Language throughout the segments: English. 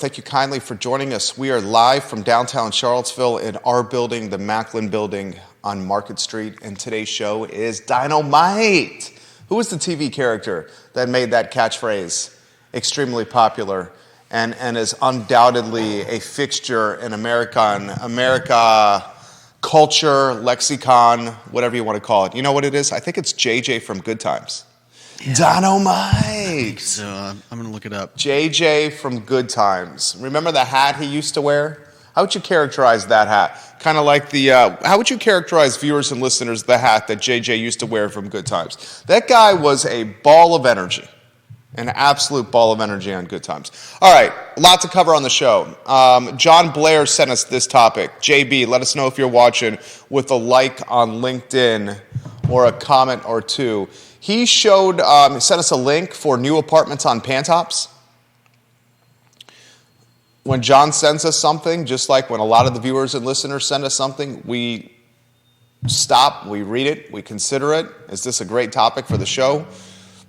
Thank you kindly for joining us. We are live from downtown Charlottesville in our building, the Macklin Building on Market Street. And today's show is Dynamite. Who was the TV character that made that catchphrase extremely popular and is undoubtedly a fixture in America culture, lexicon, whatever you want to call it? You know what it is? I think it's JJ from Good Times. Yeah. Dynamite. I think so. I'm going to look it up. JJ from Good Times. Remember the hat he used to wear? How would you characterize that hat? Kind of like how would you characterize, viewers and listeners, the hat that JJ used to wear from Good Times? That guy was a ball of energy. An absolute ball of energy on Good Times. All right, a lot to cover on the show. John Blair sent us this topic. JB, let us know if you're watching with a like on LinkedIn or a comment or two. He sent us a link for new apartments on Pantops. When John sends us something, just like when a lot of the viewers and listeners send us something, we stop, we read it, we consider it. Is this a great topic for the show?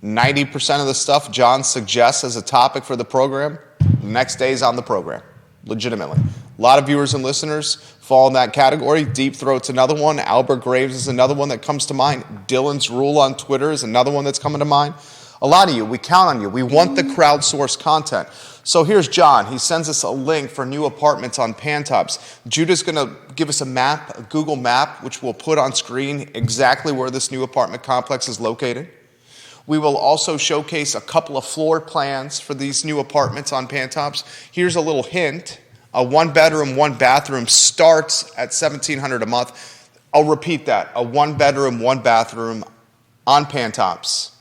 90% of the stuff John suggests as a topic for the program, the next day is on the program, legitimately. A lot of viewers and listeners fall in that category. Deep Throat's another one. Albert Graves is another one that comes to mind. Dylan's Rule on Twitter is another one that's coming to mind. A lot of you, we count on you. We want the crowdsourced content. So here's John. He sends us a link for new apartments on Pantops. Judah's going to give us a map, a Google map, which we'll put on screen exactly where this new apartment complex is located. We will also showcase a couple of floor plans for these new apartments on Pantops. Here's a little hint. A one-bedroom, one-bathroom starts at $1,700 a month. I'll repeat that. A one-bedroom, one-bathroom on Pantops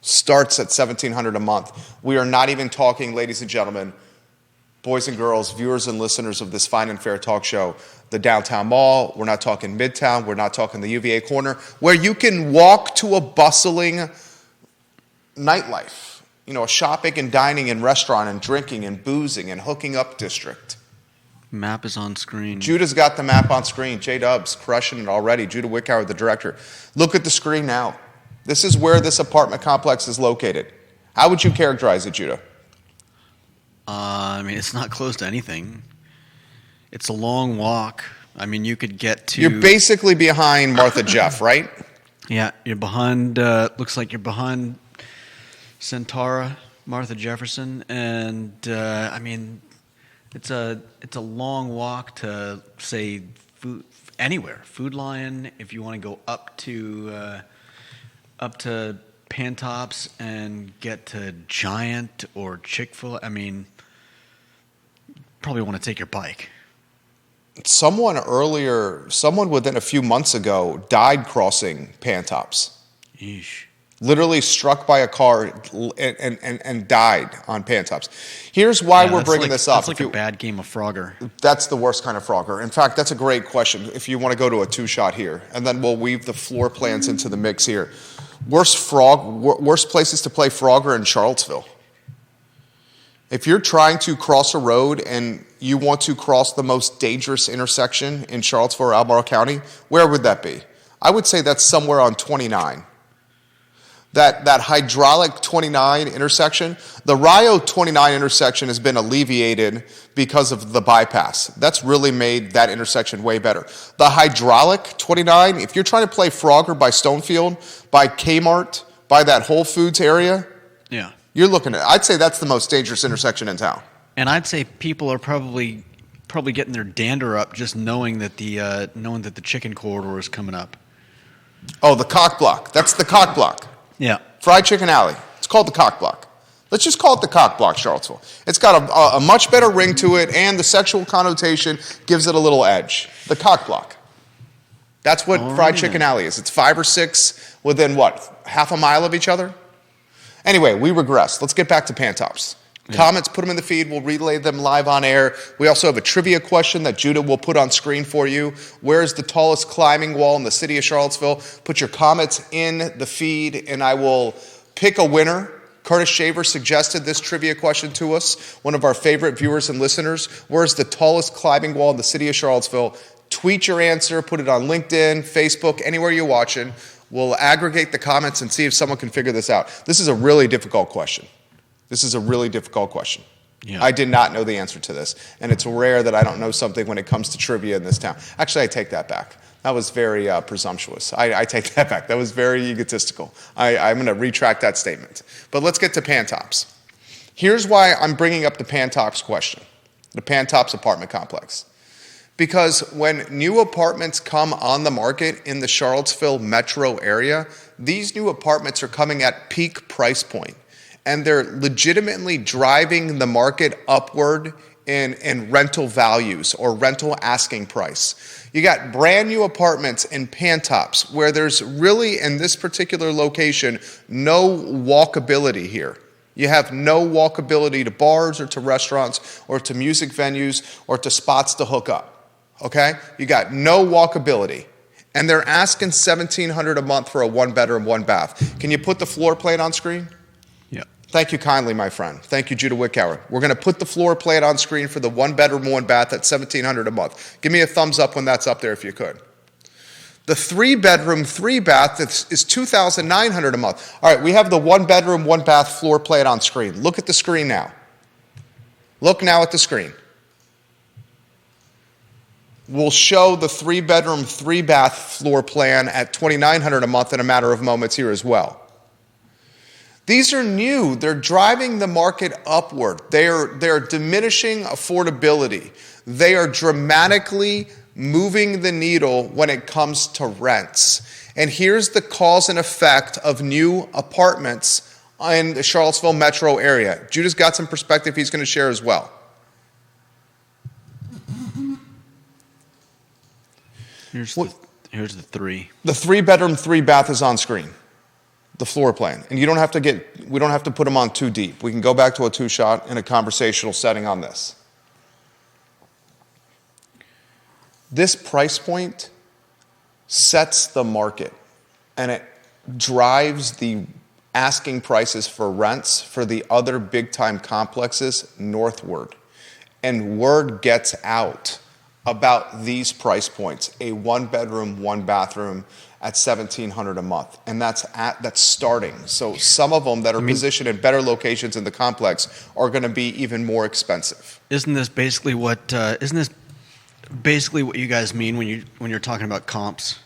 starts at $1,700 a month. We are not even talking, ladies and gentlemen, boys and girls, viewers and listeners of this fine and fair talk show, the downtown mall. We're not talking Midtown. We're not talking the UVA corner, where you can walk to a bustling nightlife, a shopping and dining and restaurant and drinking and boozing and hooking up district. Map is on screen. Judah's got the map on screen. J-Dub's crushing it already. Judah Wickhauer, the director. Look at the screen now. This is where this apartment complex is located. How would you characterize it, Judah? It's not close to anything. It's a long walk. You could get to... You're basically behind Martha Jeff, right? Yeah, you're behind... looks like you're behind Centaura, Martha Jefferson, and it's a long walk to say anywhere. Food Lion, if you want to go up to Pantops and get to Giant or Chick-fil-A. Probably want to take your bike. Someone within a few months ago died crossing Pantops. Yeesh. Literally struck by a car and died on Pantops. Here's why we're bringing this up. That's like a bad game of Frogger. That's the worst kind of Frogger. In fact, that's a great question if you want to go to a two-shot here. And then we'll weave the floor plans into the mix here. Worst places to play Frogger in Charlottesville. If you're trying to cross a road and you want to cross the most dangerous intersection in Charlottesville or Albemarle County, where would that be? I would say that's somewhere on 29. That hydraulic 29 intersection, the Rio 29 intersection has been alleviated because of the bypass. That's really made that intersection way better. The hydraulic 29, if you're trying to play Frogger by Stonefield, by Kmart, by that Whole Foods area, yeah, you're looking at, I'd say that's the most dangerous intersection in town. And I'd say people are probably getting their dander up just knowing that the chicken corridor is coming up. Oh, the cock block. That's the cock block. Yeah. Fried Chicken Alley. It's called the cock block. Let's just call it the cock block, Charlottesville. It's got a much better ring to it, and the sexual connotation gives it a little edge. The cock block. That's what Fried Chicken Alley is. It's 5 or 6 within, half a mile of each other? Anyway, we regress. Let's get back to Pantops. Yeah. Comments, put them in the feed. We'll relay them live on air. We also have a trivia question that Judah will put on screen for you. Where is the tallest climbing wall in the city of Charlottesville? Put your comments in the feed, and I will pick a winner. Curtis Shaver suggested this trivia question to us, one of our favorite viewers and listeners. Where is the tallest climbing wall in the city of Charlottesville? Tweet your answer. Put it on LinkedIn, Facebook, anywhere you're watching. We'll aggregate the comments and see if someone can figure this out. This is a really difficult question. Yeah. I did not know the answer to this, and it's rare that I don't know something when it comes to trivia in this town. Actually, I take that back. That was very presumptuous. I take that back. That was very egotistical. I'm going to retract that statement. But let's get to Pantops. Here's why I'm bringing up the Pantops question, the Pantops apartment complex. Because when new apartments come on the market in the Charlottesville metro area, these new apartments are coming at peak price point. And they're legitimately driving the market upward in rental values or rental asking price. You got brand new apartments in Pantops where there's really, in this particular location, no walkability here. You have no walkability to bars or to restaurants or to music venues or to spots to hook up, okay? You got no walkability. And they're asking $1,700 a month for a one-bedroom, one-bath. Can you put the floor plan on screen? Thank you kindly, my friend. Thank you, Judah Wickower. We're going to put the floor plan on screen for the one-bedroom, one-bath at $1,700 a month. Give me a thumbs up when that's up there if you could. The three-bedroom, three-bath is $2,900 a month. All right, we have the one-bedroom, one-bath floor plan on screen. Look at the screen now. Look now at the screen. We'll show the three-bedroom, three-bath floor plan at $2,900 a month in a matter of moments here as well. These are new. They're driving the market upward. They're diminishing affordability. They are dramatically moving the needle when it comes to rents. And here's the cause and effect of new apartments in the Charlottesville metro area. Judah's got some perspective he's going to share as well. Here's the three. The three-bedroom, three-bath is on screen. The floor plan. And we don't have to put them on too deep. We can go back to a two-shot in a conversational setting on this. This price point sets the market, and it drives the asking prices for rents for the other big-time complexes northward. And word gets out about these price points, a one-bedroom, one-bathroom, at $1,700 a month, and that's starting. So some of them that are positioned in better locations in the complex are going to be even more expensive. Isn't this basically what you guys mean when you're talking about comps?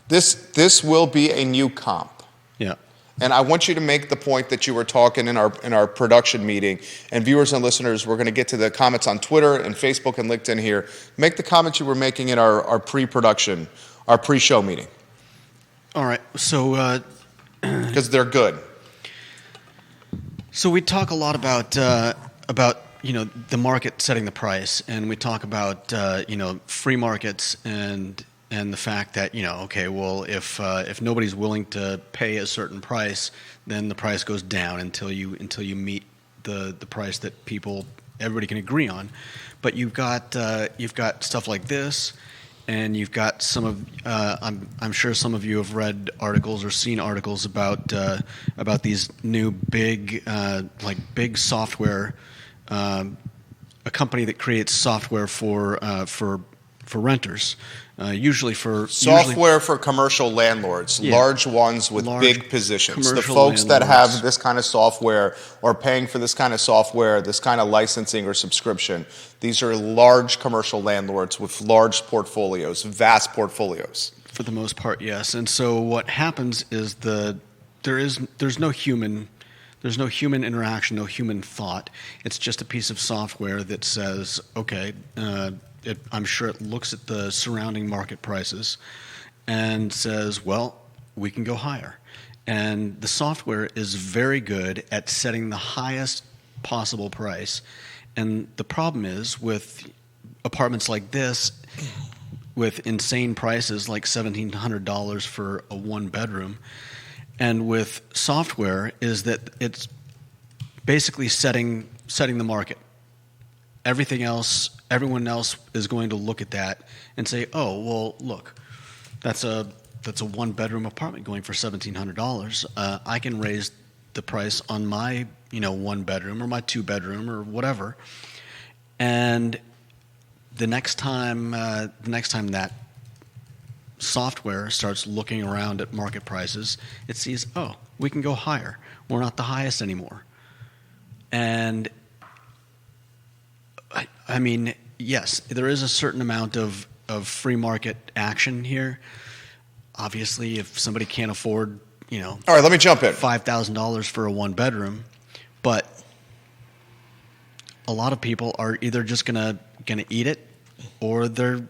This will be a new comp. Yeah. And I want you to make the point that you were talking in our production meeting, and viewers and listeners, we're going to get to the comments on Twitter and Facebook and LinkedIn here. Make the comments you were making in our pre-production, our pre-show meeting. All right, so because they're good. So we talk a lot about the market setting the price, and we talk about free markets and the fact that if nobody's willing to pay a certain price, then the price goes down until you meet the price that everybody can agree on. But you've got stuff like this. And you've got some of I'm sure some of you have read articles or seen articles about these new big software, a company that creates software for renters, usually for commercial landlords, large ones with big positions. The folks landlords that have this kind of software or paying for this kind of software, this kind of licensing or subscription, these are large commercial landlords with large portfolios, vast portfolios. For the most part, yes. And so what happens is there's no human interaction, no human thought. It's just a piece of software that says, okay. I'm sure it looks at the surrounding market prices and says, well, we can go higher. And the software is very good at setting the highest possible price. And the problem is with apartments like this, with insane prices like $1,700 for a one-bedroom, and with software is that it's basically setting the market. Everyone else is going to look at that and say, "Oh, well, look, that's a one-bedroom apartment going for $1,700. I can raise the price on my one-bedroom or my two-bedroom or whatever." And the next time that software starts looking around at market prices, it sees, "Oh, we can go higher. We're not the highest anymore," and I mean, yes, there is a certain amount of free market action here. Obviously, if somebody can't afford, All right, let me jump in. $5,000 for a one bedroom, but a lot of people are either just gonna eat it, or they're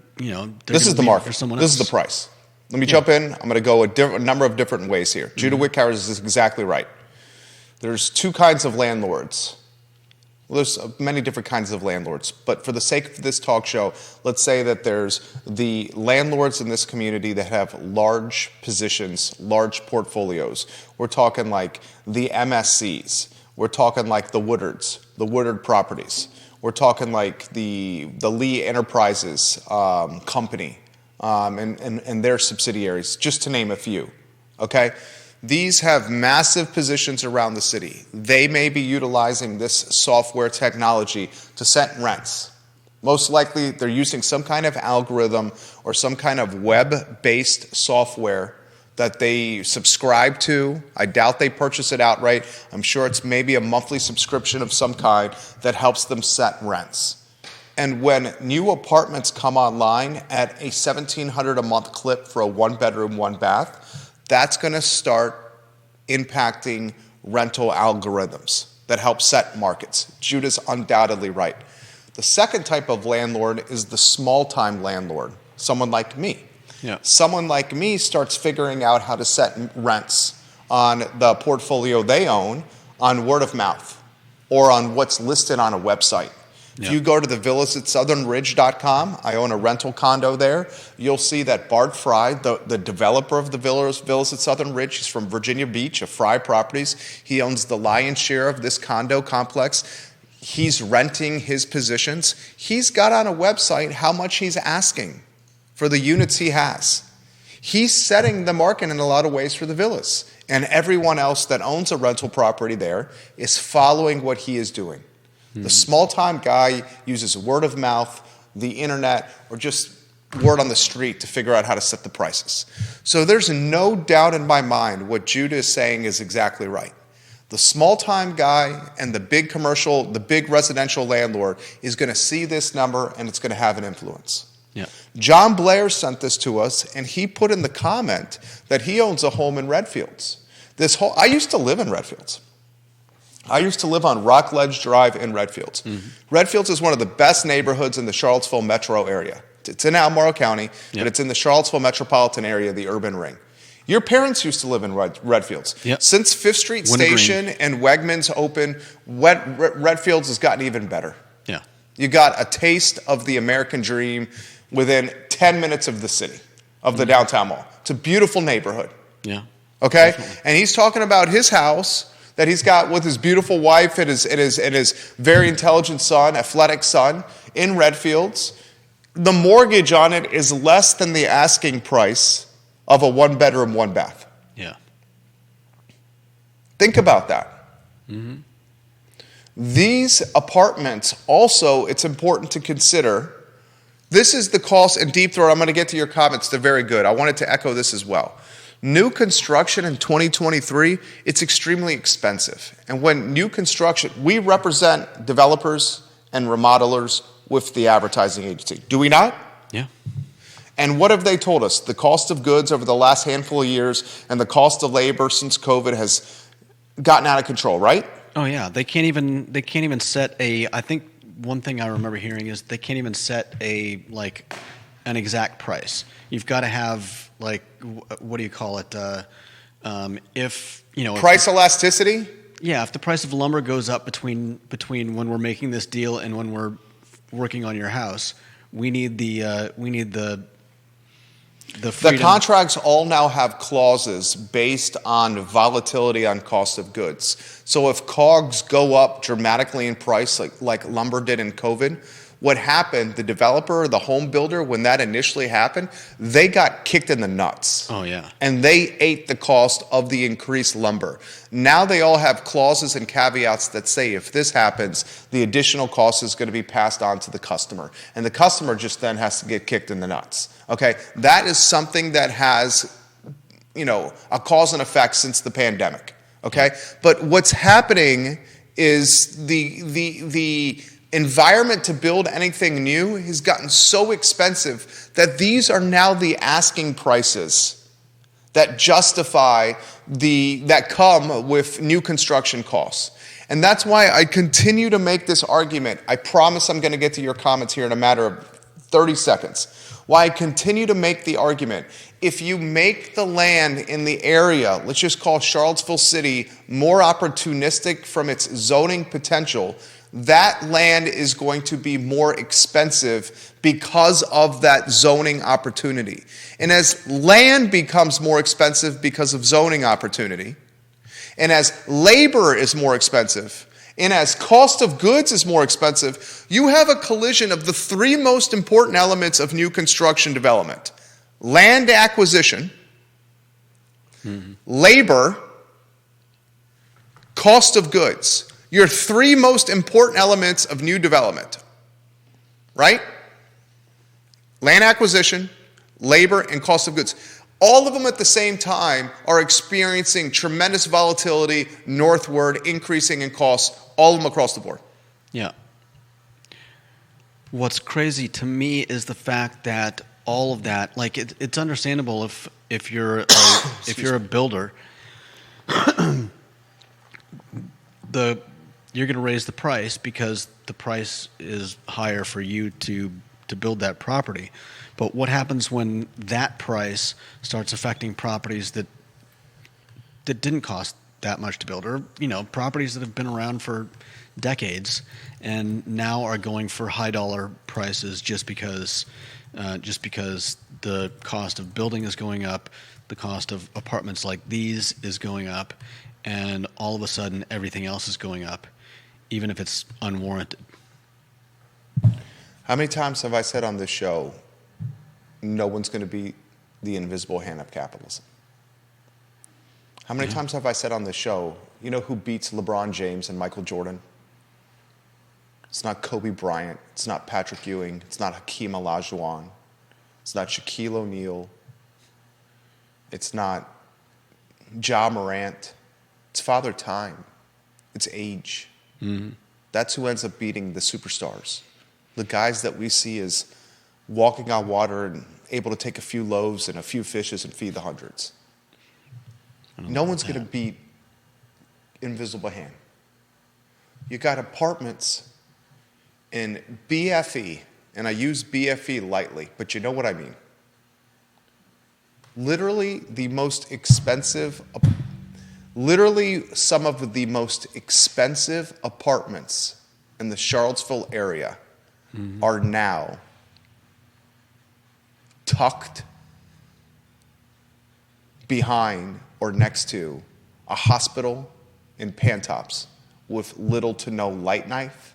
This is the market. For someone This else. is the price. Let me jump in. I'm going to go a number of different ways here. Judah Wickhauer is exactly right. There's two kinds of landlords. Well, there's many different kinds of landlords, but for the sake of this talk show, let's say that there's the landlords in this community that have large positions, large portfolios. We're talking like the MSCs. We're talking like the Woodards, the Woodard Properties. We're talking like the Lee Enterprises company and their subsidiaries, just to name a few. Okay? These have massive positions around the city. They may be utilizing this software technology to set rents. Most likely, they're using some kind of algorithm or some kind of web-based software that they subscribe to. I doubt they purchase it outright. I'm sure it's maybe a monthly subscription of some kind that helps them set rents. And when new apartments come online at a $1,700 a month clip for a one bedroom, one bath, that's going to start impacting rental algorithms that help set markets. Judah's undoubtedly right. The second type of landlord is the small-time landlord, someone like me. Yeah. Someone like me starts figuring out how to set rents on the portfolio they own on word of mouth or on what's listed on a website. Yeah. If you go to the villas at southernridge.com, I own a rental condo there, you'll see that Bart Fry, the developer of the villas at Southern Ridge, he's from Virginia Beach, of Fry Properties. He owns the lion's share of this condo complex. He's renting his positions. He's got on a website how much he's asking for the units he has. He's setting the market in a lot of ways for the villas. And everyone else that owns a rental property there is following what he is doing. The small-time guy uses word of mouth, the internet, or just word on the street to figure out how to set the prices. So there's no doubt in my mind what Judah is saying is exactly right. The small-time guy and the big commercial, the big residential landlord is going to see this number and it's going to have an influence. Yeah. John Blair sent this to us, and he put in the comment that he owns a home in Redfields. I used to live in Redfields. I used to live on Rockledge Drive in Redfields. Redfields is one of the best neighborhoods in the Charlottesville metro area. It's in Albemarle County, but it's in the Charlottesville metropolitan area, the urban ring. Your parents used to live in Redfields. Yep. Since 5th Street Station and Wegmans opened, Redfields has gotten even better. Yeah. You got a taste of the American dream within 10 minutes of the city, of the downtown mall. It's a beautiful neighborhood. Yeah. Okay? Definitely. And he's talking about his house that he's got with his beautiful wife and his very intelligent son, athletic son, in Redfields. The mortgage on it is less than the asking price of a one bedroom, one bath. Yeah. Think about that. These apartments also, it's important to consider, this is the cost, and Deep Throat, I'm going to get to your comments, they're very good. I wanted to echo this as well. New construction in 2023, it's extremely expensive. And when new construction, we represent developers and remodelers with the advertising agency. Do we not? Yeah. And what have they told us? The cost of goods over the last handful of years and the cost of labor since COVID has gotten out of control, right? Oh yeah, they can't even set a. I think one thing I remember hearing is they can't even set an exact price. You've got to have what do you call it? If price elasticity. Yeah, if the price of lumber goes up between when we're making this deal and when we're working on your house, we need the freedom. The contracts all now have clauses based on volatility on cost of goods. So if COGS go up dramatically in price, like lumber did in COVID, what happened, the developer, the home builder, when that initially happened, they got kicked in the nuts. Oh, yeah. And they ate the cost of the increased lumber. Now they all have clauses and caveats that say if this happens, the additional cost is going to be passed on to the customer. And the customer just then has to get kicked in the nuts. Okay? That is something that has, a cause and effect since the pandemic. Okay? But what's happening is the environment to build anything new has gotten so expensive that these are now the asking prices that justify that come with new construction costs. And that's why I continue to make this argument. I promise I'm going to get to your comments here in a matter of 30 seconds. Why I continue to make the argument, if you make the land in the area, let's just call Charlottesville City, more opportunistic from its zoning potential, that land is going to be more expensive because of that zoning opportunity. And as land becomes more expensive because of zoning opportunity, and as labor is more expensive, and as cost of goods is more expensive, you have a collision of the three most important elements of new construction development: land acquisition, labor, cost of goods. Your three most important elements of new development, right? Land acquisition, labor, and cost of goods. All of them at the same time are experiencing tremendous volatility northward, increasing in costs, all of them across the board. Yeah. What's crazy to me is the fact that all of that, like it's understandable if you're a builder, you're going to raise the price because the price is higher for you to build that property. But what happens when that price starts affecting properties that didn't cost that much to build, or properties that have been around for decades and now are going for high dollar prices just because the cost of building is going up, the cost of apartments like these is going up, and all of a sudden everything else is going up, even if it's unwarranted. How many times have I said on this show, no one's going to beat the invisible hand of capitalism? How many times have I said on this show, you know who beats LeBron James and Michael Jordan? It's not Kobe Bryant. It's not Patrick Ewing. It's not Hakeem Olajuwon. It's not Shaquille O'Neal. It's not Ja Morant. It's Father Time. It's age. Mm-hmm. That's who ends up beating the superstars. The guys that we see as walking on water and able to take a few loaves and a few fishes and feed the hundreds. No one's going to beat invisible hand. You got apartments in BFE, and I use BFE lightly, but you know what I mean. Literally some of the most expensive apartments in the Charlottesville area are now tucked behind or next to a hospital in Pantops with little to no light knife,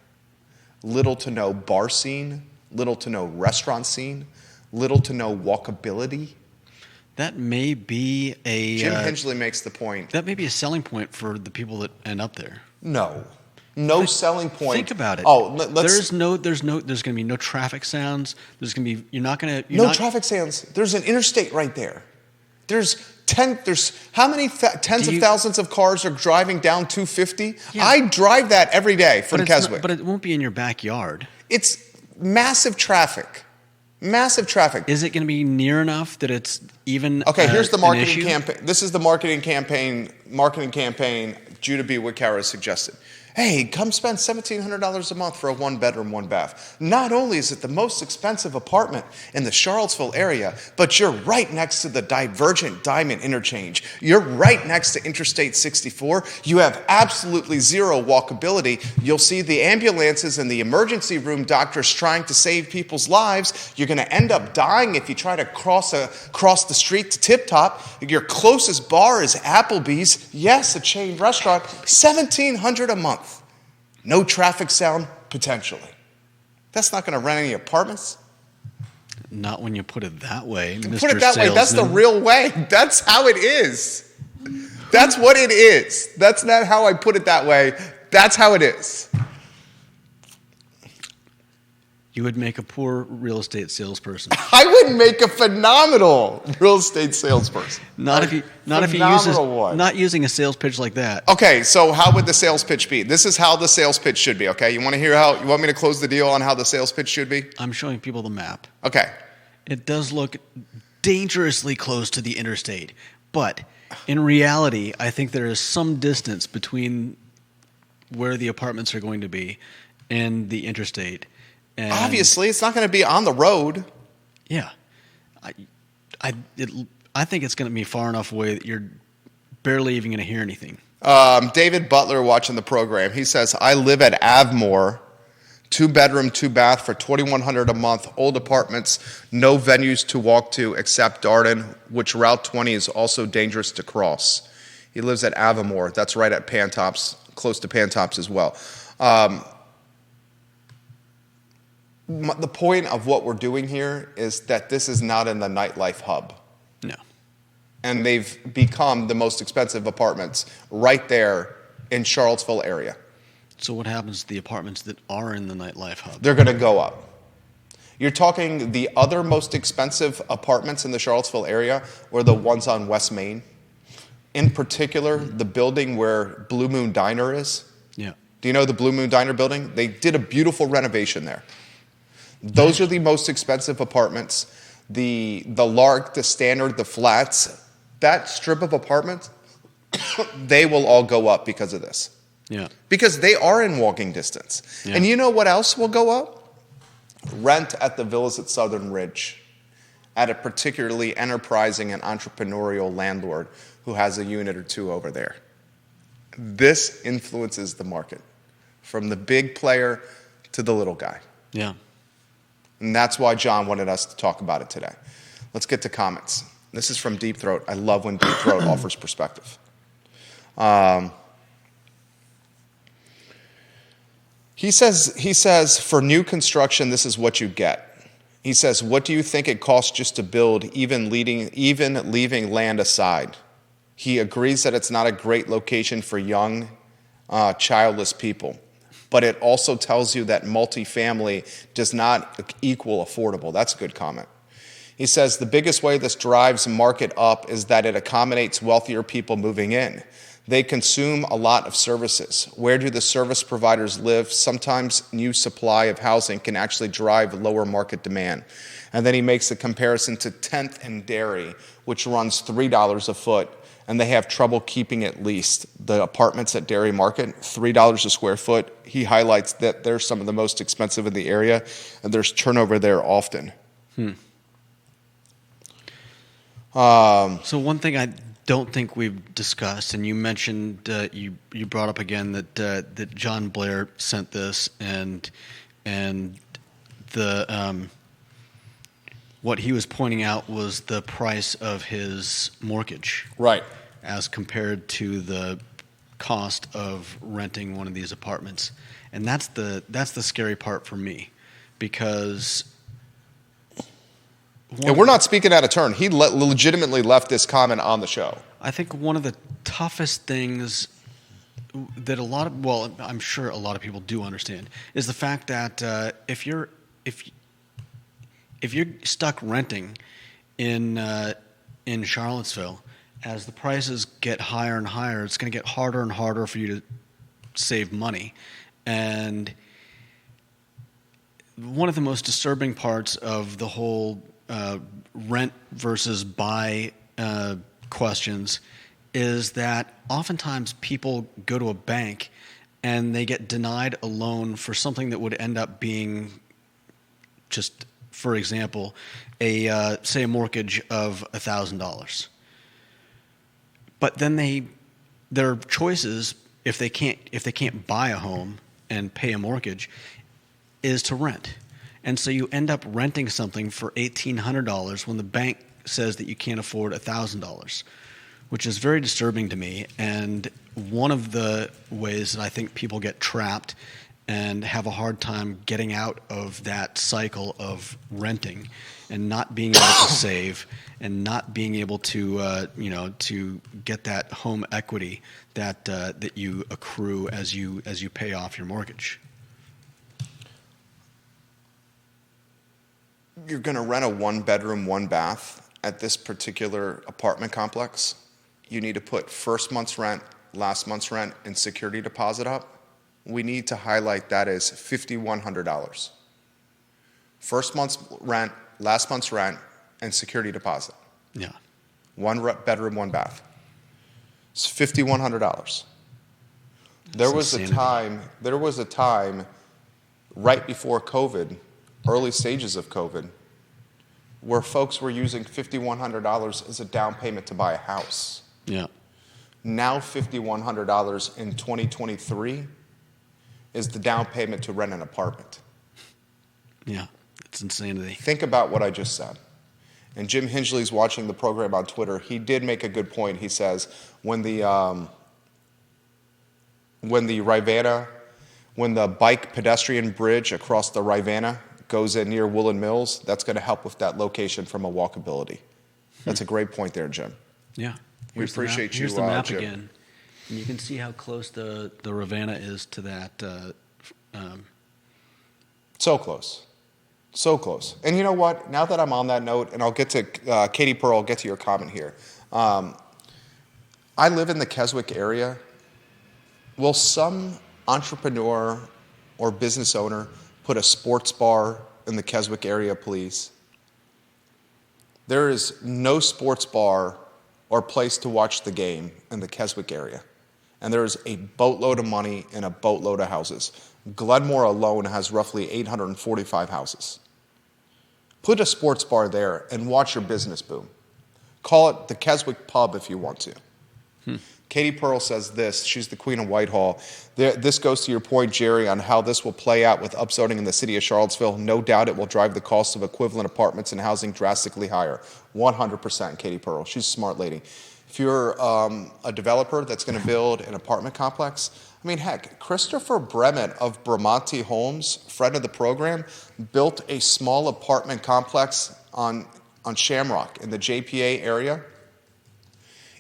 little to no bar scene, little to no restaurant scene, little to no walkability. That may be Jim Hinchley makes the point. That may be a selling point for the people that end up there. No selling point. Think about it. Oh, there's going to be no traffic sounds. No traffic sounds. There's an interstate right there. There's how many tens of thousands of cars are driving down 250? Yeah. I drive that every day from Keswick. But it won't be in your backyard. It's massive traffic. Massive traffic. Is it going to be near enough that it's even Okay, here's the marketing campaign. This is the marketing campaign Judah B. Wickower has suggested. Hey, come spend $1,700 a month for a one-bedroom, one-bath. Not only is it the most expensive apartment in the Charlottesville area, but you're right next to the Divergent Diamond Interchange. You're right next to Interstate 64. You have absolutely zero walkability. You'll see the ambulances and the emergency room doctors trying to save people's lives. You're going to end up dying if you try to cross the street to Tip Top. Your closest bar is Applebee's. Yes, a chain restaurant. $1,700 a month. No traffic sound, potentially. That's not going to rent any apartments. Not when you put it that way, Mr. Put it that Salesman. way. That's the real way. That's how it is. That's what it is. That's not how I put it that way. That's how it is. You would make a poor real estate salesperson. I would make a phenomenal real estate salesperson. Not if you not using a sales pitch like that. Okay, so how would the sales pitch be? This is how the sales pitch should be, okay? You want me to close the deal on how the sales pitch should be? I'm showing people the map. Okay. It does look dangerously close to the interstate, but in reality, I think there is some distance between where the apartments are going to be and the interstate. And obviously, it's not going to be on the road. Yeah. I think it's going to be far enough away that you're barely even going to hear anything. David Butler watching the program, he says, I live at Avmore, 2-bedroom, 2-bath for $2,100 a month, old apartments, no venues to walk to except Darden, which Route 20 is also dangerous to cross. He lives at Avamore. That's right at Pantops, close to Pantops as well. The point of what we're doing here is that this is not in the nightlife hub. No. And they've become the most expensive apartments right there in Charlottesville area. So what happens to the apartments that are in the nightlife hub? They're going to go up. You're talking the other most expensive apartments in the Charlottesville area or the ones on West Main. In particular, the building where Blue Moon Diner is. Yeah. Do you know the Blue Moon Diner building? They did a beautiful renovation there. Those are the most expensive apartments. The Lark, the Standard, the Flats, that strip of apartments, they will all go up because of this. Yeah. Because they are in walking distance. Yeah. And you know what else will go up? Rent at the villas at Southern Ridge, at a particularly enterprising and entrepreneurial landlord who has a unit or two over there. This influences the market, from the big player to the little guy. Yeah. And that's why John wanted us to talk about it today. Let's get to comments. This is from Deep Throat. I love when Deep Throat offers perspective. He says, for new construction, this is what you get. He says, what do you think it costs just to build, even leaving land aside? He agrees that it's not a great location for young, childless people. But it also tells you that multifamily does not equal affordable. That's a good comment. He says the biggest way this drives market up is that it accommodates wealthier people moving in. They consume a lot of services. Where do the service providers live? Sometimes new supply of housing can actually drive lower market demand. And then he makes a comparison to 10th and Dairy, which runs $3 a foot, and they have trouble keeping it leased. The apartments at Dairy Market, $3 a square foot. He highlights that they're some of the most expensive in the area, and there's turnover there often. So one thing I don't think we've discussed, and you mentioned, you brought up again that John Blair sent this, and the what he was pointing out was the price of his mortgage, right, as compared to the cost of renting one of these apartments, and that's the scary part for me, because. And we're not speaking out of turn. He legitimately left this comment on the show. I think one of the toughest things that I'm sure a lot of people do understand, is the fact that if you're stuck renting in Charlottesville, as the prices get higher and higher, it's going to get harder and harder for you to save money. And one of the most disturbing parts of the whole rent versus buy questions is that oftentimes people go to a bank and they get denied a loan for something that would end up being, just for example, say a mortgage of $1,000. But then their choices, if they can't buy a home and pay a mortgage, is to rent. And so you end up renting something for $1,800 when the bank says that you can't afford $1,000, which is very disturbing to me. And one of the ways that I think people get trapped and have a hard time getting out of that cycle of renting and not being able to save and not being able to to get that home equity that you accrue as you pay off your mortgage. you're going to rent a 1-bedroom, 1-bath at this particular apartment complex, you need to put first month's rent, last month's rent, and security deposit up. We need to highlight that as $5,100. First month's rent, last month's rent, and security deposit. Yeah. 1-bedroom, 1-bath. It's $5,100. There was a time right before COVID, early stages of COVID, where folks were using $5,100 as a down payment to buy a house. Yeah. Now $5,100 in 2023 is the down payment to rent an apartment. Yeah, it's insanity. Think about what I just said. And Jim Hingley's watching the program on Twitter. He did make a good point. He says when the bike pedestrian bridge across the Rivanna goes in near Woollen Mills, that's going to help with that location from a walkability. That's a great point there, Jim. Yeah. We appreciate you, Here's the map Jim. again. And you can see how close the Rivanna is to that. So close. So close. And you know what? Now that I'm on that note, and I'll get to Katie Pearl, I'll get to your comment here. I live in the Keswick area. Will some entrepreneur or business owner put a sports bar in the Keswick area, please? There is no sports bar or place to watch the game in the Keswick area. And there is a boatload of money and a boatload of houses. Glenmore alone has roughly 845 houses. Put a sports bar there and watch your business boom. Call it the Keswick Pub if you want to. Katie Pearl says this. She's the queen of Whitehall. This goes to your point, Jerry, on how this will play out with upzoning in the city of Charlottesville. No doubt it will drive the cost of equivalent apartments and housing drastically higher. 100%, Katie Pearl. She's a smart lady. If you're a developer that's going to build an apartment complex, I mean, heck, Christopher Bremen of Bramante Homes, friend of the program, built a small apartment complex on Shamrock in the JPA area.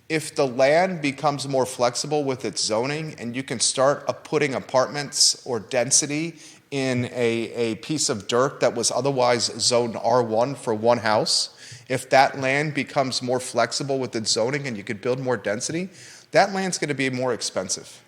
If the land becomes more flexible with its zoning and you can start putting apartments or density in a piece of dirt that was otherwise zoned R1 for one house, if that land becomes more flexible with its zoning and you could build more density, that land's going to be more expensive.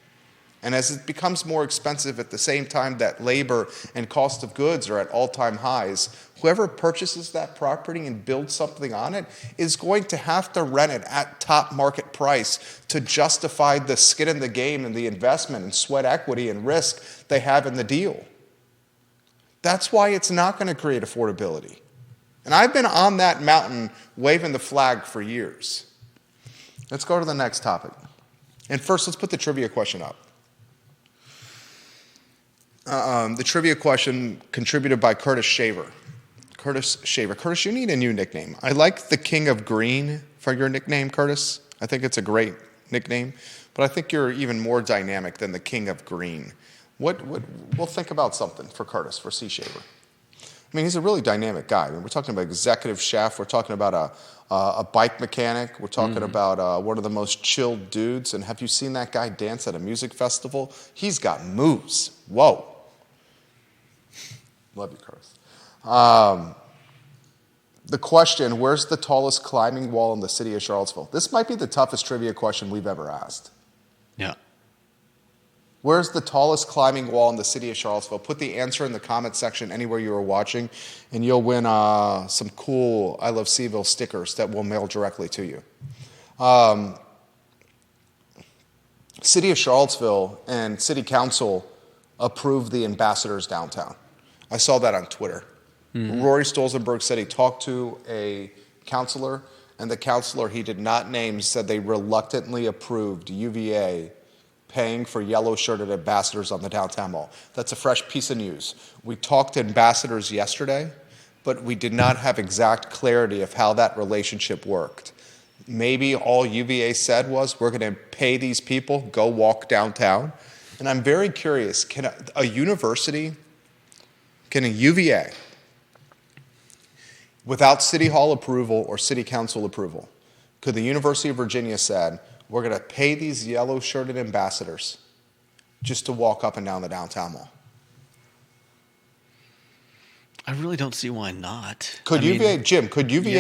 And as it becomes more expensive at the same time that labor and cost of goods are at all-time highs, whoever purchases that property and builds something on it is going to have to rent it at top market price to justify the skin in the game and the investment and sweat equity and risk they have in the deal. That's why it's not going to create affordability. And I've been on that mountain waving the flag for years. Let's go to the next topic. And first, let's put the trivia question up. The trivia question contributed by Curtis Shaver. Curtis, you need a new nickname. I like the King of Green for your nickname, Curtis. I think it's a great nickname, but I think you're even more dynamic than the King of Green. We'll think about something for Curtis, for C. Shaver. I mean, he's a really dynamic guy. I mean, we're talking about executive chef. We're talking about a bike mechanic. We're talking about one of the most chilled dudes. And have you seen that guy dance at a music festival? He's got moves. Whoa. Love you, Curtis. The question, where's the tallest climbing wall in the city of Charlottesville? This might be the toughest trivia question we've ever asked. Yeah. Where's the tallest climbing wall in the city of Charlottesville? Put the answer in the comment section anywhere you are watching, and you'll win some cool I Love CVille stickers that we'll mail directly to you. City of Charlottesville and City Council approved the ambassadors downtown. I saw that on Twitter. Rory Stolzenberg said he talked to a counselor, and the counselor he did not name said they reluctantly approved UVA paying for yellow-shirted ambassadors on the downtown mall. That's a fresh piece of news. We talked to ambassadors yesterday, but we did not have exact clarity of how that relationship worked. Maybe all UVA said was, we're going to pay these people, go walk downtown. And I'm very curious, can a UVA, without City Hall approval or City Council approval, could the University of Virginia said, we're going to pay these yellow-shirted ambassadors just to walk up and down the downtown mall? I really don't see why not. Could UVA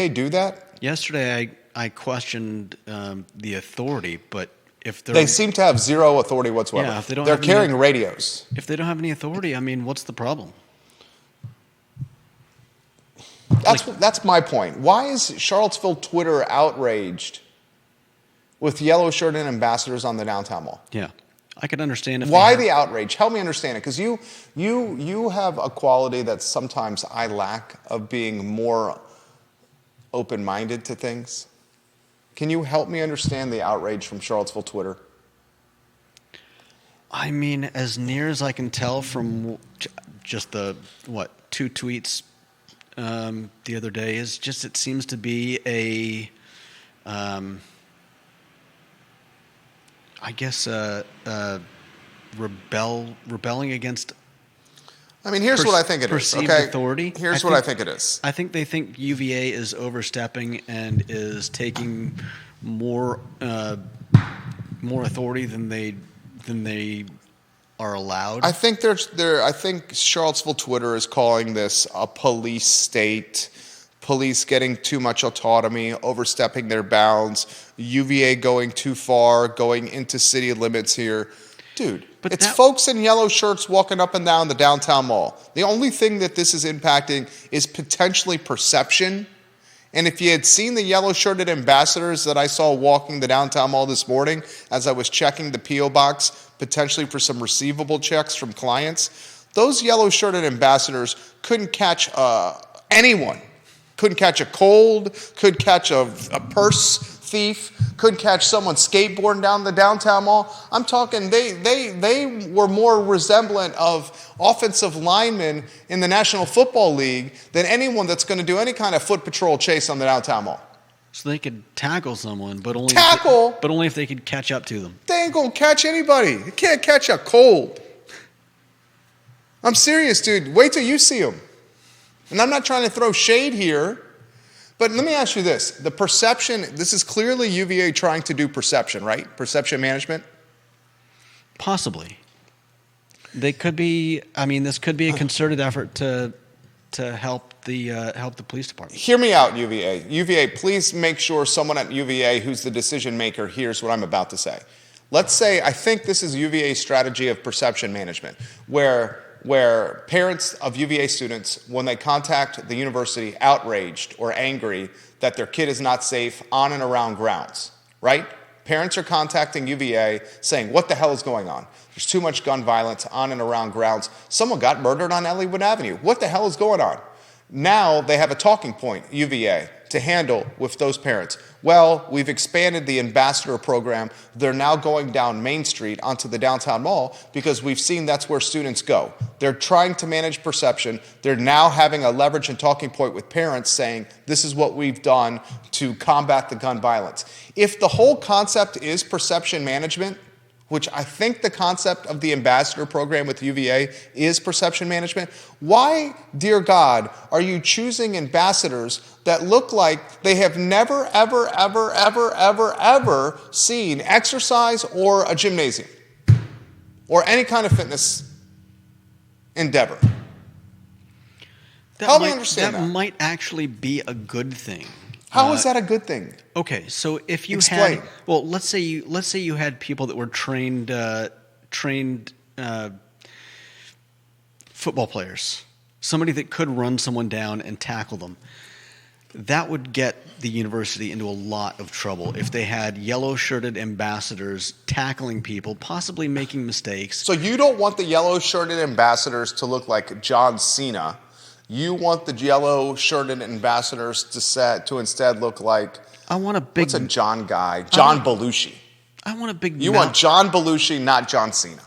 do that? Yesterday, I questioned the authority, but if they seem to have zero authority whatsoever. Yeah, if they don't they're have carrying radios. If they don't have any authority, I mean, what's the problem? That's my point. Why is Charlottesville Twitter outraged with yellow-shirted ambassadors on the downtown mall? Yeah, I could understand if why the outrage. Help me understand it, because you have a quality that sometimes I lack of being more open-minded to things. Can you help me understand the outrage from Charlottesville Twitter? I mean, as near as I can tell from just the 2 tweets the other day, is just it seems to be a I guess rebelling against. I mean, here's what I think it is. Perceived okay? authority. Here's what I think it is. I think they think UVA is overstepping and is taking more authority than they are allowed. I think I think Charlottesville Twitter is calling this a police state. Police getting too much autonomy, overstepping their bounds, UVA going too far, going into city limits here. Dude, it's folks in yellow shirts walking up and down the downtown mall. The only thing that this is impacting is potentially perception. And if you had seen the yellow-shirted ambassadors that I saw walking the downtown mall this morning as I was checking the P.O. box, potentially for some receivable checks from clients, those yellow-shirted ambassadors couldn't catch anyone. Couldn't catch a cold, could catch a purse thief, couldn't catch someone skateboarding down the downtown mall. I'm talking they were more resemblant of offensive linemen in the National Football League than anyone that's going to do any kind of foot patrol chase on the downtown mall. So they could tackle someone, but only if they could catch up to them. They ain't going to catch anybody. They can't catch a cold. I'm serious, dude. Wait till you see them. And I'm not trying to throw shade here, but let me ask you this. The perception, this is clearly UVA trying to do perception, right? Perception management? Possibly. They could be, I mean, this could be a concerted effort to help the police department. Hear me out, UVA. UVA, please make sure someone at UVA who's the decision maker hears what I'm about to say. Let's say, I think this is UVA's strategy of perception management, where parents of UVA students, when they contact the university outraged or angry that their kid is not safe on and around grounds, right? Parents are contacting UVA saying, what the hell is going on? There's too much gun violence on and around grounds. Someone got murdered on Ellwood Avenue. What the hell is going on? Now they have a talking point, UVA, to handle with those parents. Well, we've expanded the ambassador program. They're now going down Main Street onto the downtown mall because we've seen that's where students go. They're trying to manage perception. They're now having a leverage and talking point with parents saying, this is what we've done to combat the gun violence. If the whole concept is perception management, which I think the concept of the ambassador program with UVA is perception management, why, dear God, are you choosing ambassadors that look like they have never, ever, ever, ever, ever, ever seen exercise or a gymnasium or any kind of fitness endeavor? Help me understand that. That might actually be a good thing. How is that a good thing? Okay, so if you Explain. had, well, let's say you had people that were trained football players, somebody that could run someone down and tackle them. That would get the university into a lot of trouble if they had yellow-shirted ambassadors tackling people, possibly making mistakes. So you don't want the yellow-shirted ambassadors to look like John Cena. You want the yellow-shirted ambassadors to instead look like, I want a big, what's a John guy? John Belushi. I want a big. You want John Belushi, not John Cena.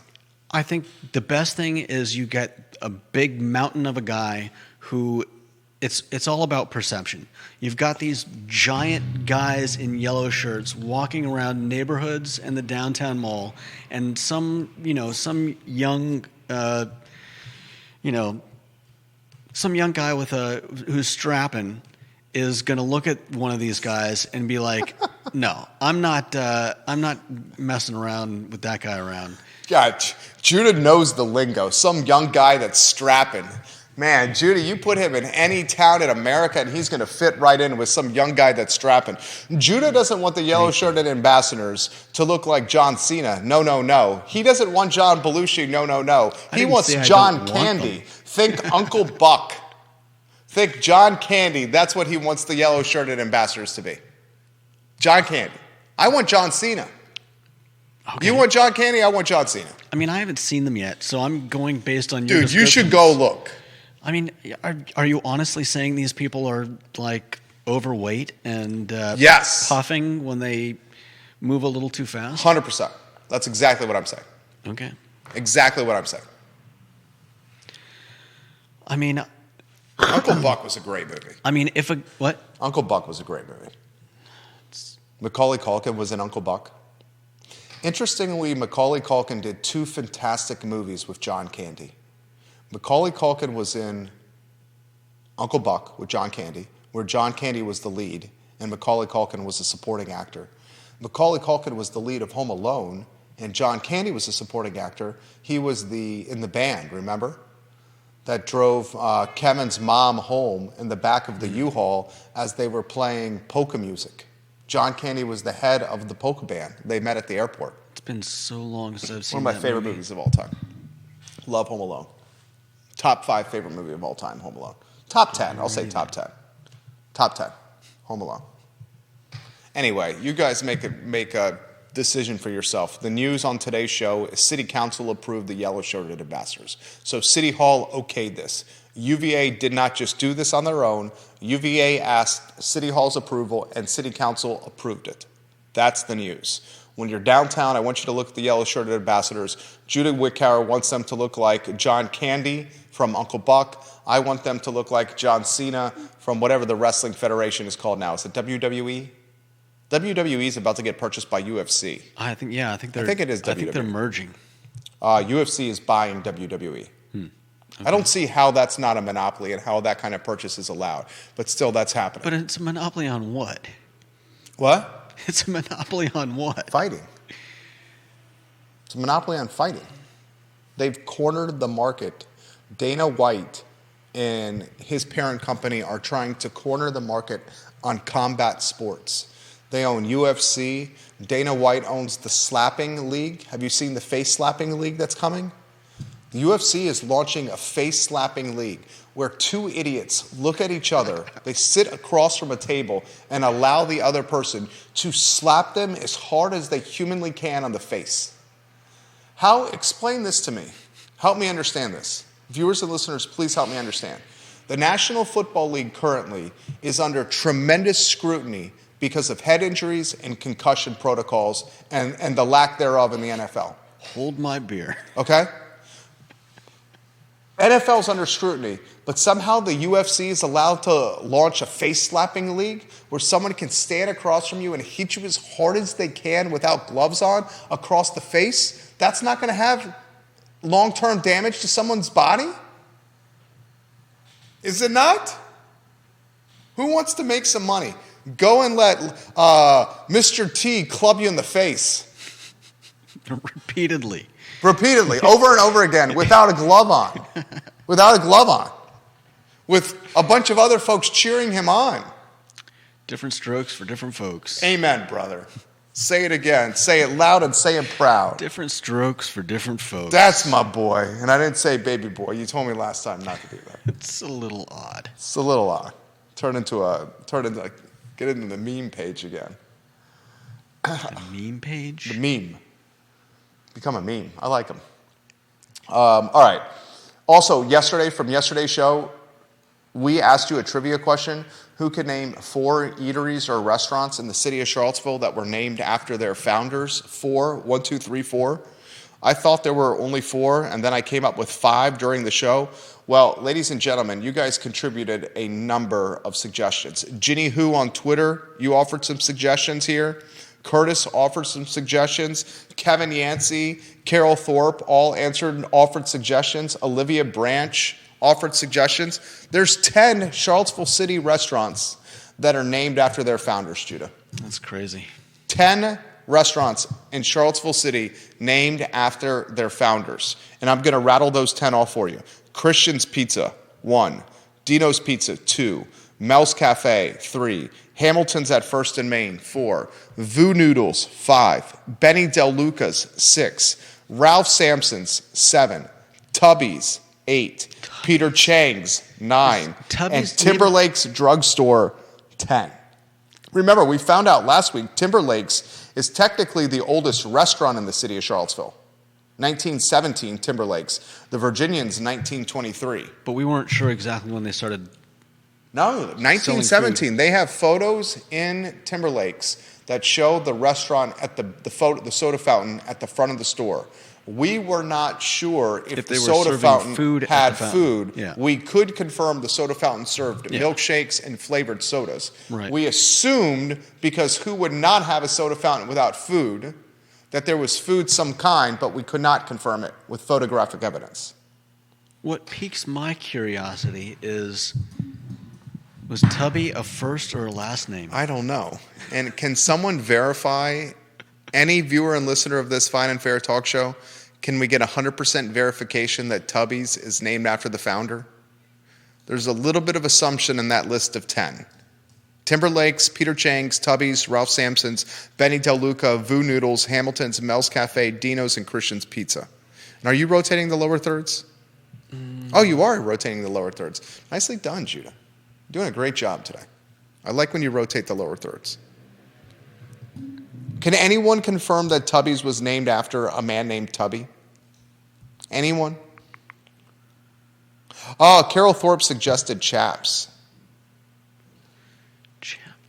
I think the best thing is you get a big mountain of a guy who, it's all about perception. You've got these giant guys in yellow shirts walking around neighborhoods and the downtown mall, and some young, some young guy who's strapping is going to look at one of these guys and be like, "No, I'm not messing around with that guy around." Yeah, Judah knows the lingo. Some young guy that's strapping. Man, Judah, you put him in any town in America and he's going to fit right in with some young guy that's strapping. Judah doesn't want the yellow-shirted ambassadors to look like John Cena. No, no, no. He doesn't want John Belushi. No, no, no. He wants John Candy. Think Uncle Buck. Think John Candy. That's what he wants the yellow-shirted ambassadors to be. John Candy. I want John Cena. Okay. You want John Candy? I want John Cena. I mean, I haven't seen them yet, so I'm going based on your Dude, you should go look. I mean, are you honestly saying these people are like overweight and yes, puffing when they move a little too fast? 100%. That's exactly what I'm saying. Okay. Exactly what I'm saying. I mean, Uncle Buck was a great movie. I mean, what? Uncle Buck was a great movie. Macaulay Culkin was in Uncle Buck. Interestingly, Macaulay Culkin did 2 fantastic movies with John Candy. Macaulay Culkin was in Uncle Buck with John Candy, where John Candy was the lead, and Macaulay Culkin was a supporting actor. Macaulay Culkin was the lead of Home Alone, and John Candy was a supporting actor. He was in the band, remember? That drove Kevin's mom home in the back of the U-Haul as they were playing polka music. John Candy was the head of the polka band. They met at the airport. It's been so long since I've seen one of my favorite movies of all time. Love Home Alone. Top 5 favorite movie of all time, Home Alone. Top 10, I'll say top 10. Top 10, Home Alone. Anyway, you guys make a decision for yourself. The news on today's show is City Council approved the yellow-shirted ambassadors. So City Hall okayed this. UVA did not just do this on their own. UVA asked City Hall's approval, and City Council approved it. That's the news. When you're downtown, I want you to look at the yellow-shirted ambassadors. Judah Wickower wants them to look like John Candy from Uncle Buck. I want them to look like John Cena from whatever the wrestling federation is called now. Is it WWE? WWE is about to get purchased by UFC. I think it is WWE. I think they're merging. UFC is buying WWE. Okay. I don't see how that's not a monopoly and how that kind of purchase is allowed. But still, that's happening. But it's a monopoly on what? What? It's a monopoly on what? Fighting. It's a monopoly on fighting. They've cornered the market. Dana White and his parent company are trying to corner the market on combat sports. They own UFC. Dana White owns the slapping league. Have you seen the face slapping league that's coming? The UFC is launching a face slapping league where 2 idiots look at each other, they sit across from a table and allow the other person to slap them as hard as they humanly can on the face. Explain this to me. Help me understand this. Viewers and listeners, please help me understand. The National Football League currently is under tremendous scrutiny because of head injuries and concussion protocols and the lack thereof in the NFL. Hold my beer. Okay? NFL's under scrutiny, but somehow the UFC is allowed to launch a face-slapping league where someone can stand across from you and hit you as hard as they can without gloves on across the face. That's not going to have long-term damage to someone's body? Is it not? Who wants to make some money? Go and let Mr. T club you in the face. Repeatedly, over and over again, without a glove on. With a bunch of other folks cheering him on. Different strokes for different folks. Amen, brother. Say it again. Say it loud and say it proud. Different strokes for different folks. That's my boy. And I didn't say baby boy. You told me last time not to do that. It's a little odd. Get into the meme page again. The meme page? The meme. Become a meme. I like them. All right. Also, from yesterday's show, we asked you a trivia question. Who could name 4 eateries or restaurants in the city of Charlottesville that were named after their founders? 4. 1, 2, 3, 4. I thought there were only 4, and then I came up with 5 during the show. Well, ladies and gentlemen, you guys contributed a number of suggestions. Ginny Who on Twitter, you offered some suggestions here. Curtis offered some suggestions. Kevin Yancey, Carol Thorpe all answered and offered suggestions. Olivia Branch offered suggestions. There's 10 Charlottesville City restaurants that are named after their founders, Judah. That's crazy. 10 restaurants in Charlottesville City named after their founders. And I'm going to rattle those 10 off for you. Christian's Pizza, 1. Dino's Pizza, 2. Mel's Caffe, 3. Hamilton's at First and Main, 4. Vu Noodles, 5. Benny Del Luca's, 6. Ralph Sampson's, 7. Tubby's, 8. Peter Chang's, 9. And Timberlake's Drugstore, 10. Remember, we found out last week Timberlake's is technically the oldest restaurant in the city of Charlottesville. 1917, Timberlake's. The Virginians, 1923. But we weren't sure exactly when they started. No, 1917. They have photos in Timberlake's that show the restaurant at the soda fountain at the front of the store. We were not sure if the soda fountain had food. Yeah. We could confirm the soda fountain served milkshakes and flavored sodas. Right. We assumed, because who would not have a soda fountain without food, that there was food some kind, but we could not confirm it with photographic evidence. What piques my curiosity is, was Tubby a first or a last name? I don't know. And can someone verify, any viewer and listener of this Fine and Fair talk show, can we get 100% verification that Tubby's is named after the founder? There's a little bit of assumption in that list of 10. Timberlake's, Peter Chang's, Tubby's, Ralph Sampson's, Benny Del Luca, Vu Noodles, Hamilton's, Mel's Cafe, Dino's, and Christian's Pizza. And are you rotating the lower thirds? Oh, you are rotating the lower thirds. Nicely done, Judah. You're doing a great job today. I like when you rotate the lower thirds. Can anyone confirm that Tubby's was named after a man named Tubby? Anyone? Oh, Carol Thorpe suggested Chaps.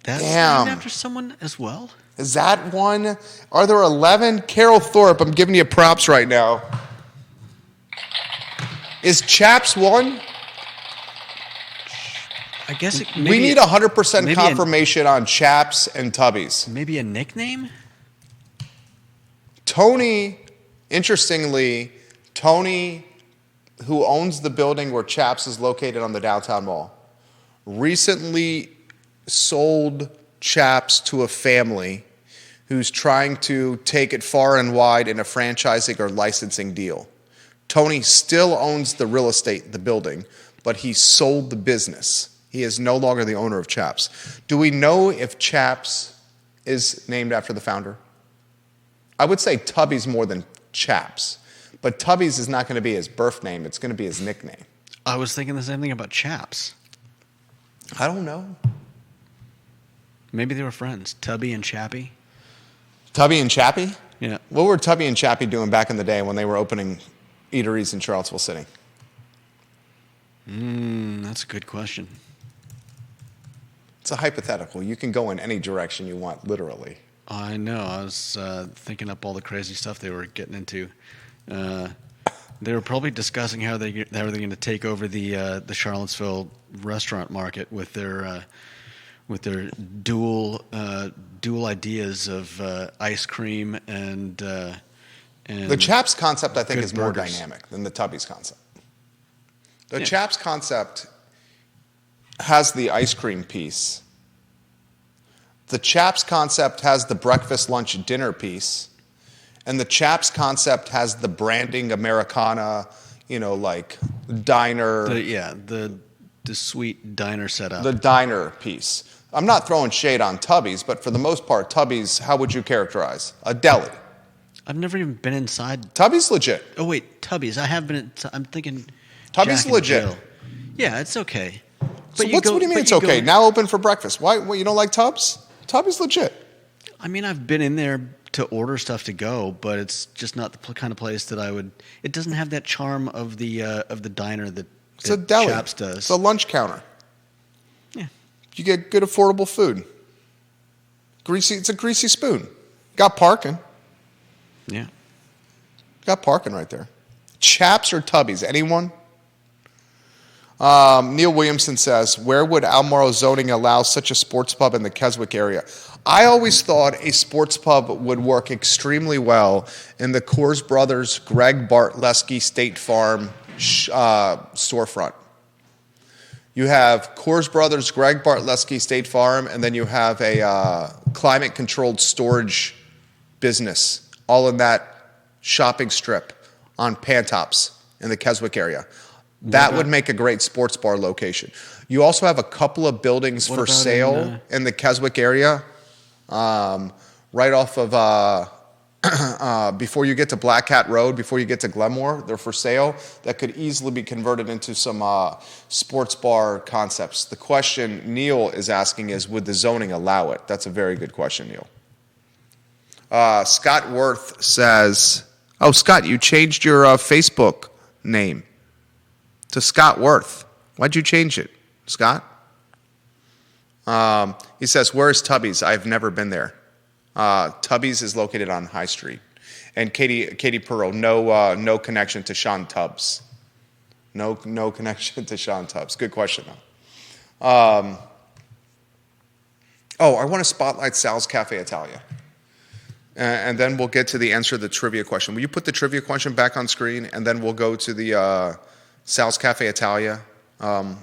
That's Damn. named after someone as well? Is that one? Are there 11? Carol Thorpe, I'm giving you props right now. Is Chaps one? I guess we need 100% confirmation on Chaps and Tubby's. Maybe a nickname? Tony, interestingly, Tony, who owns the building where Chaps is located on the downtown mall, recently sold Chaps to a family who's trying to take it far and wide in a franchising or licensing deal. Tony still owns the real estate, the building, but he sold the business. He is no longer the owner of Chaps. Do we know if Chaps is named after the founder? I would say Tubby's more than Chaps, but Tubby's is not going to be his birth name. It's going to be his nickname. I was thinking the same thing about Chaps. I don't know. Maybe they were friends, Tubby and Chappie. Tubby and Chappie? Yeah. What were Tubby and Chappie doing back in the day when they were opening eateries in Charlottesville City? That's a good question. It's a hypothetical. You can go in any direction you want, literally. I know. I was thinking up all the crazy stuff they were getting into. They were probably discussing how they were going to take over the Charlottesville restaurant market with their dual ideas of ice cream and the Chaps concept, I think, is more burgers. dynamic than the Tubby's concept. The Chaps concept has the ice cream piece. The Chaps concept has the breakfast, lunch, dinner piece. And the Chaps concept has the branding Americana, like diner. The sweet diner setup. The diner piece. I'm not throwing shade on Tubby's, but for the most part, Tubby's, how would you characterize? A deli. I've never even been inside. Tubby's legit. Oh, wait, Tubby's. I have been. I'm thinking. Tubby's Jack and legit. Jill. Yeah, it's okay. So what do you mean it's okay? Now open for breakfast. Why? What, you don't like Tubbs? Tubby's legit. I mean, I've been in there to order stuff to go, but it's just not the kind of place that I would. It doesn't have that charm of the diner that it's a deli. Chaps does. It's a lunch counter. Yeah, you get good affordable food. It's a greasy spoon. Got parking. Yeah, got parking right there. Chaps or Tubby's? Anyone? Neil Williamson says, where would Almaro zoning allow such a sports pub in the Keswick area? I always thought a sports pub would work extremely well in the Coors Brothers, Greg Bartlesky State Farm storefront. You have Coors Brothers, Greg Bartlesky State Farm, and then you have a climate-controlled storage business all in that shopping strip on Pantops in the Keswick area. That would make a great sports bar location. You also have a couple of buildings for sale in the Keswick area, right off of before you get to Black Cat Road, before you get to Glenmore. They're for sale. That could easily be converted into some sports bar concepts. The question Neil is asking is, would the zoning allow it? That's a very good question, Neil. Scott Worth says, oh, Scott, you changed your Facebook name to Scott Worth. Why'd you change it, Scott? He says, where is Tubby's? I've never been there. Tubby's is located on High Street. And Katie Pearl, no connection to Sean Tubbs. No connection to Sean Tubbs. Good question, though. I want to spotlight Sal's Caffe Italia. And then we'll get to the answer to the trivia question. Will you put the trivia question back on screen? And then we'll go to the Sal's Caffe Italia,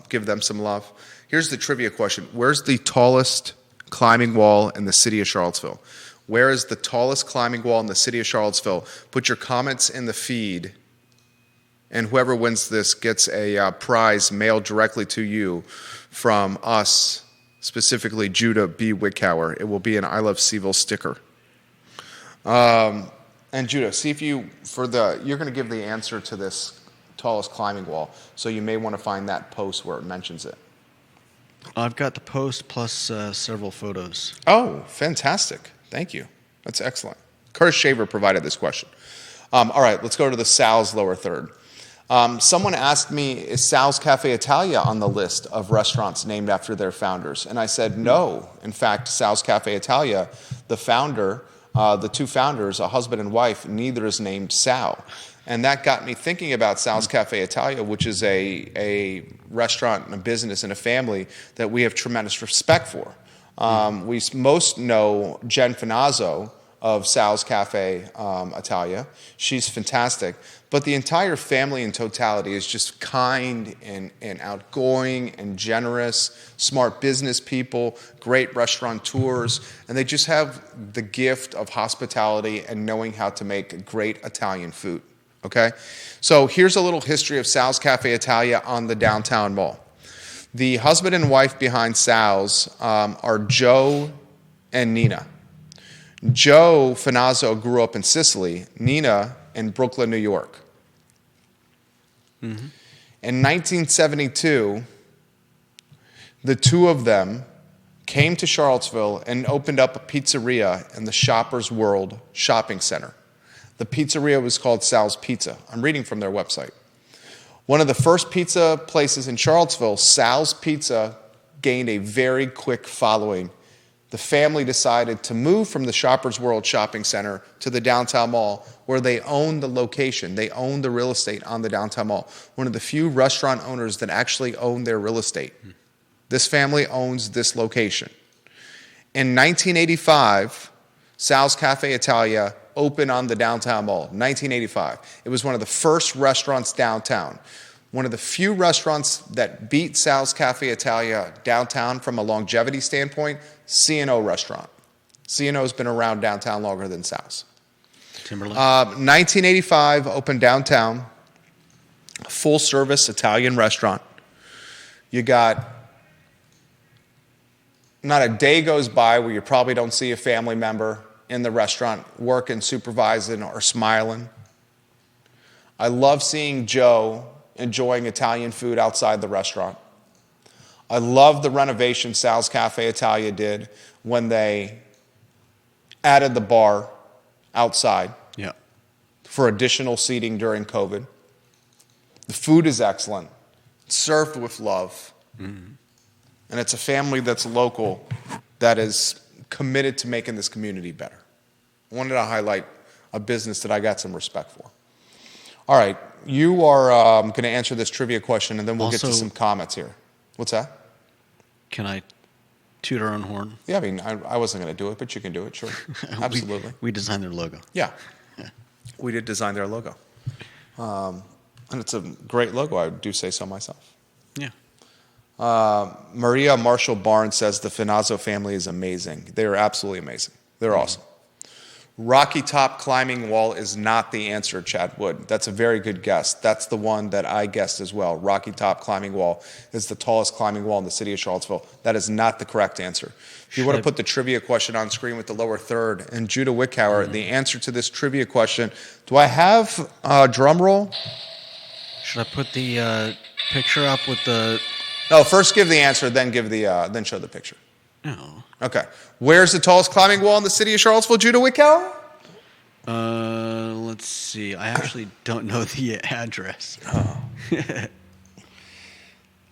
give them some love. Here's the trivia question. Where's the tallest climbing wall in the city of Charlottesville? Where is the tallest climbing wall in the city of Charlottesville? Put your comments in the feed, and whoever wins this gets a prize mailed directly to you from us, specifically Judah B. Wickower. It will be an I Love CVille sticker. And Judah, see if you're going to give the answer to this tallest climbing wall, so you may want to find that post where it mentions it. I've got the post plus several photos. Oh, fantastic. Thank you. That's excellent. Curtis Shaver provided this question. All right, let's go to the Sal's lower third. Someone asked me, is Sal's Caffe Italia on the list of restaurants named after their founders? And I said, no. In fact, Sal's Caffe Italia, the two founders, a husband and wife, neither is named Sal. And that got me thinking about Sal's Caffe Italia, which is a restaurant and a business and a family that we have tremendous respect for. We most know Jen Finazzo of Sal's Caffe Italia. She's fantastic. But the entire family in totality is just kind and outgoing and generous, smart business people, great restaurateurs, and they just have the gift of hospitality and knowing how to make great Italian food. Okay? So here's a little history of Sal's Caffe Italia on the downtown mall. The husband and wife behind Sal's are Joe and Nina. Joe Finazzo grew up in Sicily, Nina in Brooklyn, New York. Mm-hmm. In 1972, the two of them came to Charlottesville and opened up a pizzeria in the Shoppers World Shopping Center. The pizzeria was called Sal's Pizza. I'm reading from their website. One of the first pizza places in Charlottesville, Sal's Pizza gained a very quick following. The family decided to move from the Shoppers World Shopping Center to the downtown mall, where they owned the location. They owned the real estate on the downtown mall. One of the few restaurant owners that actually own their real estate. This family owns this location. In 1985, Sal's Caffe Italia opened on the downtown mall. 1985. It was one of the first restaurants downtown. One of the few restaurants that beat Sal's Caffe Italia downtown from a longevity standpoint, C&O restaurant. C&O's been around downtown longer than Sal's. Timberlake. 1985, opened downtown, full-service Italian restaurant. You got, not a day goes by where you probably don't see a family member in the restaurant working, supervising, or smiling. I love seeing Joe enjoying Italian food outside the restaurant. I love the renovation Sal's Caffe Italia did when they added the bar outside for additional seating during COVID. The food is excellent. It's served with love. Mm-hmm. And it's a family that's local that is committed to making this community better. I wanted to highlight a business that I got some respect for. All right, you are going to answer this trivia question, and then we'll get to some comments here. What's that? Can I toot our own horn? Yeah, I mean, I wasn't going to do it, but you can do it, sure. Absolutely. We designed their logo. Yeah. We did design their logo. And it's a great logo, I do say so myself. Yeah. Maria Marshall Barnes says the Finazzo family is amazing. They are absolutely amazing. They're awesome. Rocky Top climbing wall is not the answer, Chad Wood. That's a very good guess. That's the one that I guessed as well. Rocky Top climbing wall is the tallest climbing wall in the city of Charlottesville. That is not the correct answer. If you want to put the trivia question on screen with the lower third, and Judah Wickhauer, the answer to this trivia question, do I have a drum roll? Should I put the picture up with the... No, first give the answer, then then show the picture. No. Okay. Where's the tallest climbing wall in the city of Charlottesville, Judah Wickhauer? Let's see. I actually don't know the address. Oh.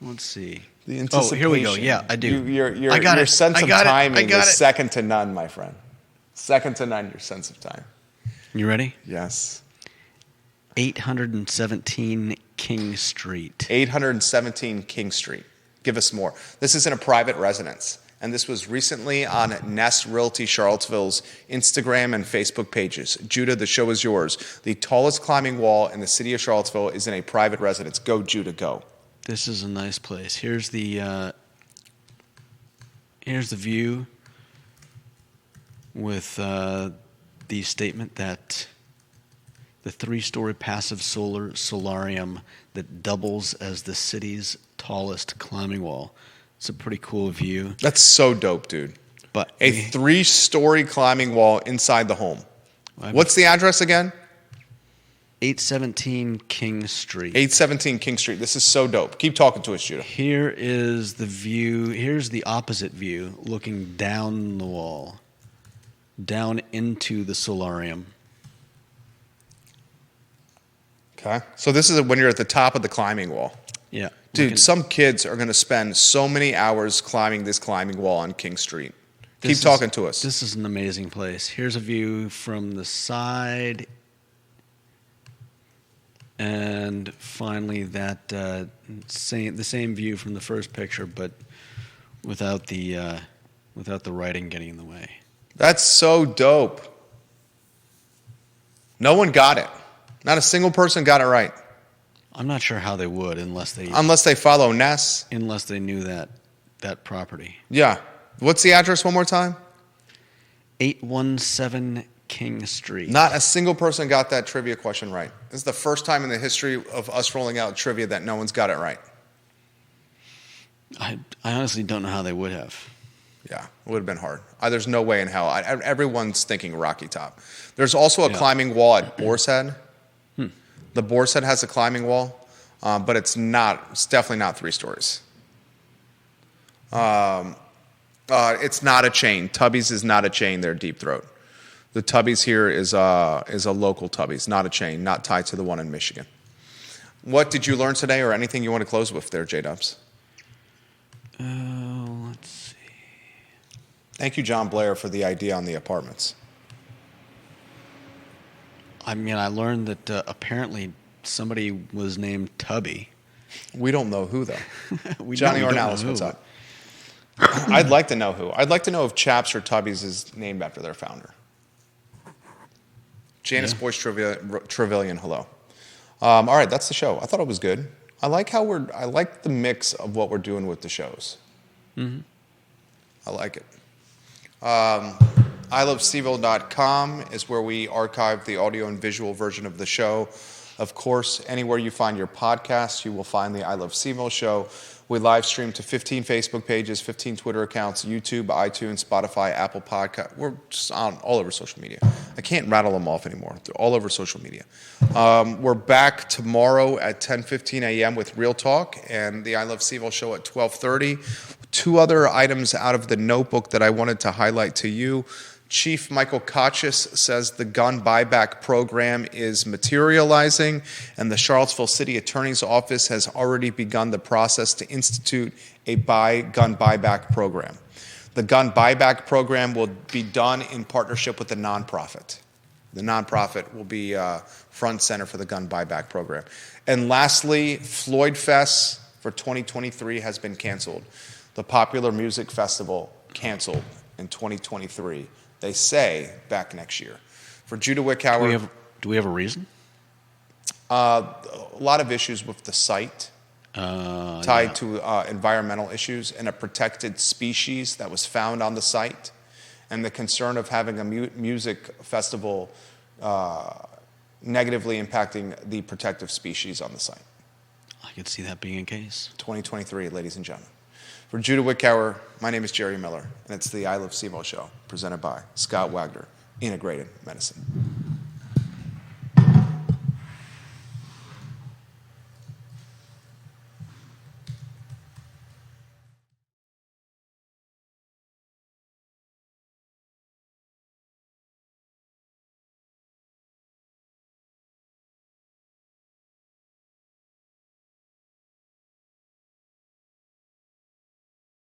Let's see. The anticipation. Oh, here we go. Yeah, I do. Your sense of timing is second to none, my friend. Second to none, your sense of time. You ready? Yes. 817 King Street. 817 King Street. Give us more. This is in a private residence, and this was recently on Nest Realty Charlottesville's Instagram and Facebook pages. Judah, the show is yours. The tallest climbing wall in the city of Charlottesville is in a private residence. Go, Judah, go. This is a nice place. Here's the view with the statement that the 3-story passive solarium that doubles as the city's tallest climbing wall. It's a pretty cool view. That's so dope, dude. But a 3-story climbing wall inside the home. What's the address again? 817 King Street. 817 King Street. This is so dope. Keep talking to us, Judah. Here is the view. Here's the opposite view, looking down the wall, down into the solarium. Okay. So this is when you're at the top of the climbing wall. Yeah. Dude, some kids are going to spend so many hours climbing this climbing wall on King Street. Keep talking to us. This is an amazing place. Here's a view from the side. And finally, the same view from the first picture, but without the writing getting in the way. That's so dope. No one got it. Not a single person got it right. I'm not sure how they would unless they follow Ness. Unless they knew that property. Yeah. What's the address one more time? 817 King Street. Not a single person got that trivia question right. This is the first time in the history of us rolling out trivia that no one's got it right. I honestly don't know how they would have. Yeah, it would have been hard. There's no way in hell. Everyone's thinking Rocky Top. There's also a climbing wall at Boar's Head. The Boar's Head has a climbing wall, but it's definitely not 3 stories. It's not a chain. Tubby's is not a chain. They're Deep Throat. The Tubby's here is a local Tubby's, not a chain, not tied to the one in Michigan. What did you learn today, or anything you want to close with there, J-Dubs? Let's see. Thank you, John Blair, for the idea on the apartments. I mean, I learned that apparently somebody was named Tubby. We don't know who, though. Johnny Ornalis, what's up? I'd like to know who. I'd like to know if Chaps or Tubby's is named after their founder. Janice Boyce Trevelyan, hello. All right, that's the show. I thought it was good. I like the mix of what we're doing with the shows. Mm-hmm. I like it. ILoveCVille.com is where we archive the audio and visual version of the show. Of course, anywhere you find your podcasts, you will find the I Love CVille Show. We live stream to 15 Facebook pages, 15 Twitter accounts, YouTube, iTunes, Spotify, Apple Podcast. We're just on all over social media. I can't rattle them off anymore. They're all over social media. We're back tomorrow at 10:15 a.m. with Real Talk and the I Love CVille Show at 12:30. 2 other items out of the notebook that I wanted to highlight to you. Chief Michael Kachis says the gun buyback program is materializing, and the Charlottesville City Attorney's Office has already begun the process to institute a gun buyback program. The gun buyback program will be done in partnership with the nonprofit. The nonprofit will be front center for the gun buyback program. And lastly, Floyd Fest for 2023 has been canceled. The popular music festival canceled in 2023. They say back next year. For Judah Wickhauer, do we have a reason? A lot of issues with the site tied to environmental issues and a protected species that was found on the site. and the concern of having a music festival negatively impacting the protective species on the site. I could see that being a case. 2023, ladies and gentlemen. For Judah Wickower, my name is Jerry Miller, and it's the I Love CVille Show, presented by Scott Wagner, Integrated Medicine.